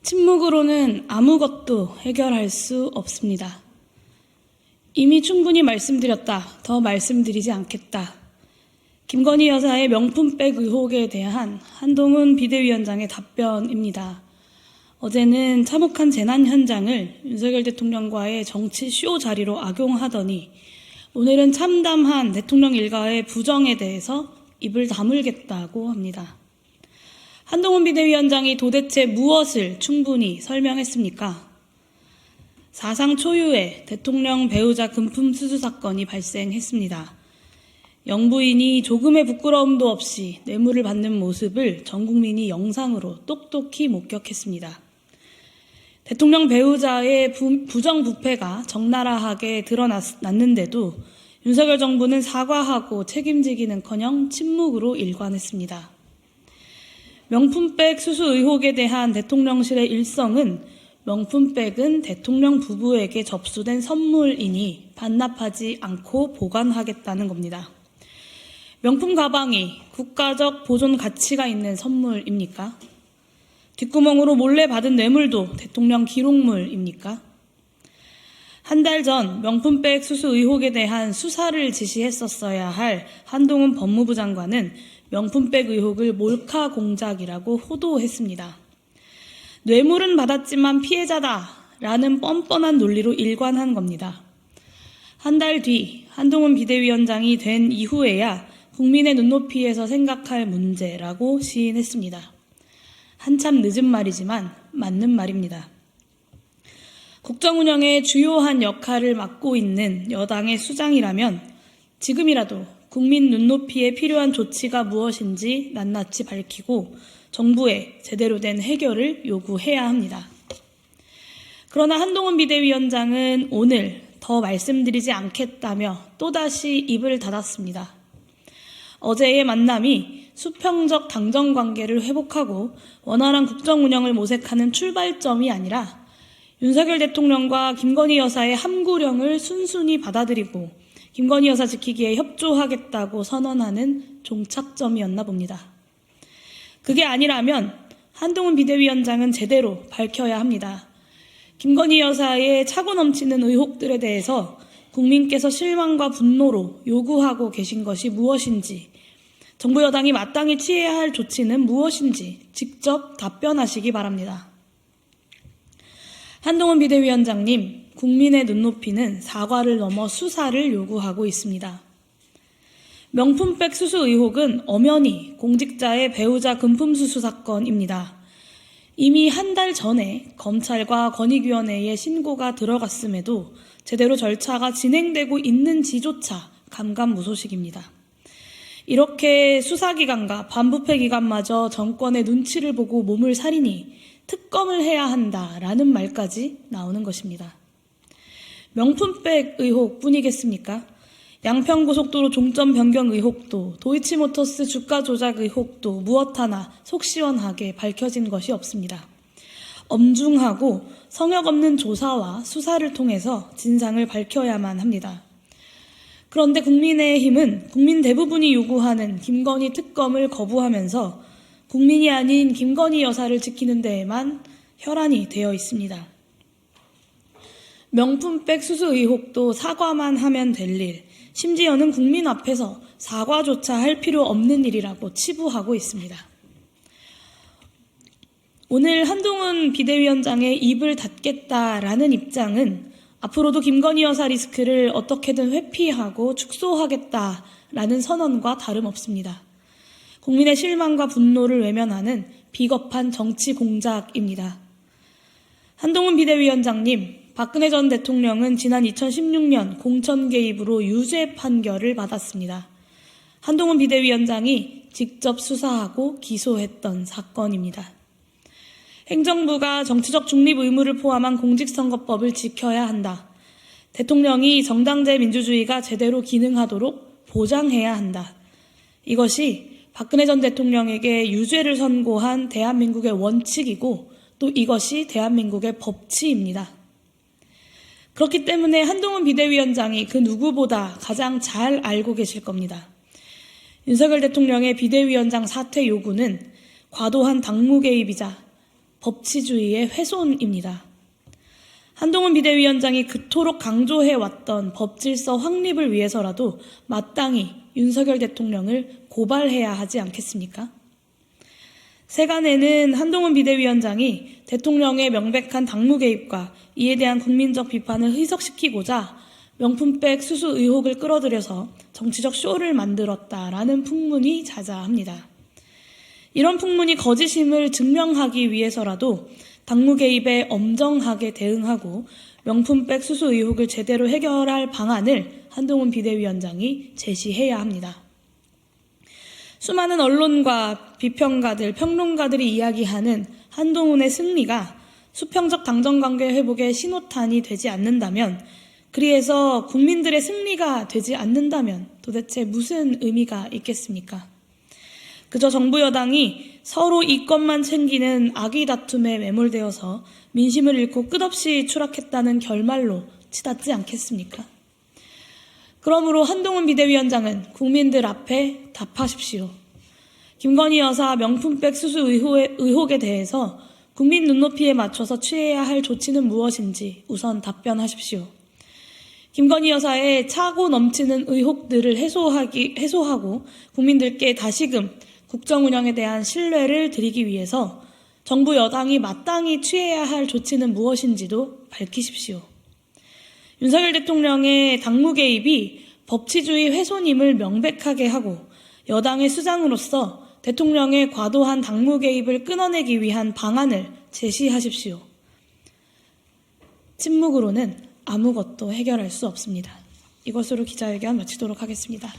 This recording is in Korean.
침묵으로는 아무것도 해결할 수 없습니다. 이미 충분히 말씀드렸다. 더 말씀드리지 않겠다. 김건희 여사의 명품백 의혹에 대한 한동훈 비대위원장의 답변입니다. 어제는 참혹한 재난 현장을 윤석열 대통령과의 정치 쇼 자리로 악용하더니 오늘은 참담한 대통령 일가의 부정에 대해서 입을 다물겠다고 합니다. 한동훈 비대위원장이 도대체 무엇을 충분히 설명했습니까? 사상 초유의 대통령 배우자 금품 수수 사건이 발생했습니다. 영부인이 조금의 부끄러움도 없이 뇌물을 받는 모습을 전 국민이 영상으로 똑똑히 목격했습니다. 대통령 배우자의 부정부패가 적나라하게 드러났는데도 윤석열 정부는 사과하고 책임지기는커녕 침묵으로 일관했습니다. 명품백 수수 의혹에 대한 대통령실의 일성은 명품백은 대통령 부부에게 접수된 선물이니 반납하지 않고 보관하겠다는 겁니다. 명품 가방이 국가적 보존 가치가 있는 선물입니까? 뒷구멍으로 몰래 받은 뇌물도 대통령 기록물입니까? 한 달 전 명품백 수수 의혹에 대한 수사를 지시했었어야 할 한동훈 법무부 장관은 명품백 의혹을 몰카 공작이라고 호도했습니다. 뇌물은 받았지만 피해자다라는 뻔뻔한 논리로 일관한 겁니다. 한 달 뒤 한동훈 비대위원장이 된 이후에야 국민의 눈높이에서 생각할 문제라고 시인했습니다. 한참 늦은 말이지만 맞는 말입니다. 국정 운영의 주요한 역할을 맡고 있는 여당의 수장이라면 지금이라도 국민 눈높이에 필요한 조치가 무엇인지 낱낱이 밝히고 정부에 제대로 된 해결을 요구해야 합니다. 그러나 한동훈 비대위원장은 오늘 더 말씀드리지 않겠다며 또다시 입을 닫았습니다. 어제의 만남이 수평적 당정 관계를 회복하고 원활한 국정 운영을 모색하는 출발점이 아니라 윤석열 대통령과 김건희 여사의 함구령을 순순히 받아들이고 김건희 여사 지키기에 협조하겠다고 선언하는 종착점이었나 봅니다. 그게 아니라면 한동훈 비대위원장은 제대로 밝혀야 합니다. 김건희 여사의 차고 넘치는 의혹들에 대해서 국민께서 실망과 분노로 요구하고 계신 것이 무엇인지, 정부 여당이 마땅히 취해야 할 조치는 무엇인지 직접 답변하시기 바랍니다. 한동훈 비대위원장님, 국민의 눈높이는 사과를 넘어 수사를 요구하고 있습니다. 명품백 수수 의혹은 엄연히 공직자의 배우자 금품 수수 사건입니다. 이미 한 달 전에 검찰과 권익위원회에 신고가 들어갔음에도 제대로 절차가 진행되고 있는지조차 감감무소식입니다. 이렇게 수사기관과 반부패기관마저 정권의 눈치를 보고 몸을 사리니 특검을 해야 한다라는 말까지 나오는 것입니다. 명품백 의혹뿐이겠습니까? 양평고속도로 종점 변경 의혹도, 도이치모터스 주가 조작 의혹도 무엇 하나 속 시원하게 밝혀진 것이 없습니다. 엄중하고 성역 없는 조사와 수사를 통해서 진상을 밝혀야만 합니다. 그런데 국민의힘은 국민 대부분이 요구하는 김건희 특검을 거부하면서 국민이 아닌 김건희 여사를 지키는 데에만 혈안이 되어 있습니다. 명품백 수수 의혹도 사과만 하면 될 일, 심지어는 국민 앞에서 사과조차 할 필요 없는 일이라고 치부하고 있습니다. 오늘 한동훈 비대위원장의 입을 닫겠다라는 입장은 앞으로도 김건희 여사 리스크를 어떻게든 회피하고 축소하겠다라는 선언과 다름없습니다. 국민의 실망과 분노를 외면하는 비겁한 정치 공작입니다. 한동훈 비대위원장님, 박근혜 전 대통령은 지난 2016년 공천 개입으로 유죄 판결을 받았습니다. 한동훈 비대위원장이 직접 수사하고 기소했던 사건입니다. 행정부가 정치적 중립 의무를 포함한 공직선거법을 지켜야 한다. 대통령이 정당제 민주주의가 제대로 기능하도록 보장해야 한다. 이것이 박근혜 전 대통령에게 유죄를 선고한 대한민국의 원칙이고 또 이것이 대한민국의 법치입니다. 그렇기 때문에 한동훈 비대위원장이 그 누구보다 가장 잘 알고 계실 겁니다. 윤석열 대통령의 비대위원장 사퇴 요구는 과도한 당무 개입이자 법치주의의 훼손입니다. 한동훈 비대위원장이 그토록 강조해왔던 법질서 확립을 위해서라도 마땅히 윤석열 대통령을 고발해야 하지 않겠습니까? 세간에는 한동훈 비대위원장이 대통령의 명백한 당무 개입과 이에 대한 국민적 비판을 희석시키고자 명품백 수수 의혹을 끌어들여서 정치적 쇼를 만들었다라는 풍문이 자자합니다. 이런 풍문이 거짓임을 증명하기 위해서라도 당무 개입에 엄정하게 대응하고 명품백 수수 의혹을 제대로 해결할 방안을 한동훈 비대위원장이 제시해야 합니다. 수많은 언론과 비평가들, 평론가들이 이야기하는 한동훈의 승리가 수평적 당정관계 회복의 신호탄이 되지 않는다면, 그리해서 국민들의 승리가 되지 않는다면 도대체 무슨 의미가 있겠습니까? 그저 정부 여당이 서로 이권만 챙기는 악의 다툼에 매몰되어서 민심을 잃고 끝없이 추락했다는 결말로 치닫지 않겠습니까? 그러므로 한동훈 비대위원장은 국민들 앞에 답하십시오. 김건희 여사 명품백 수수 의혹에 대해서 국민 눈높이에 맞춰서 취해야 할 조치는 무엇인지 우선 답변하십시오. 김건희 여사의 차고 넘치는 의혹들을 해소하고 국민들께 다시금 국정 운영에 대한 신뢰를 드리기 위해서 정부 여당이 마땅히 취해야 할 조치는 무엇인지도 밝히십시오. 윤석열 대통령의 당무 개입이 법치주의 훼손임을 명백하게 하고 여당의 수장으로서 대통령의 과도한 당무 개입을 끊어내기 위한 방안을 제시하십시오. 침묵으로는 아무것도 해결할 수 없습니다. 이것으로 기자회견 마치도록 하겠습니다.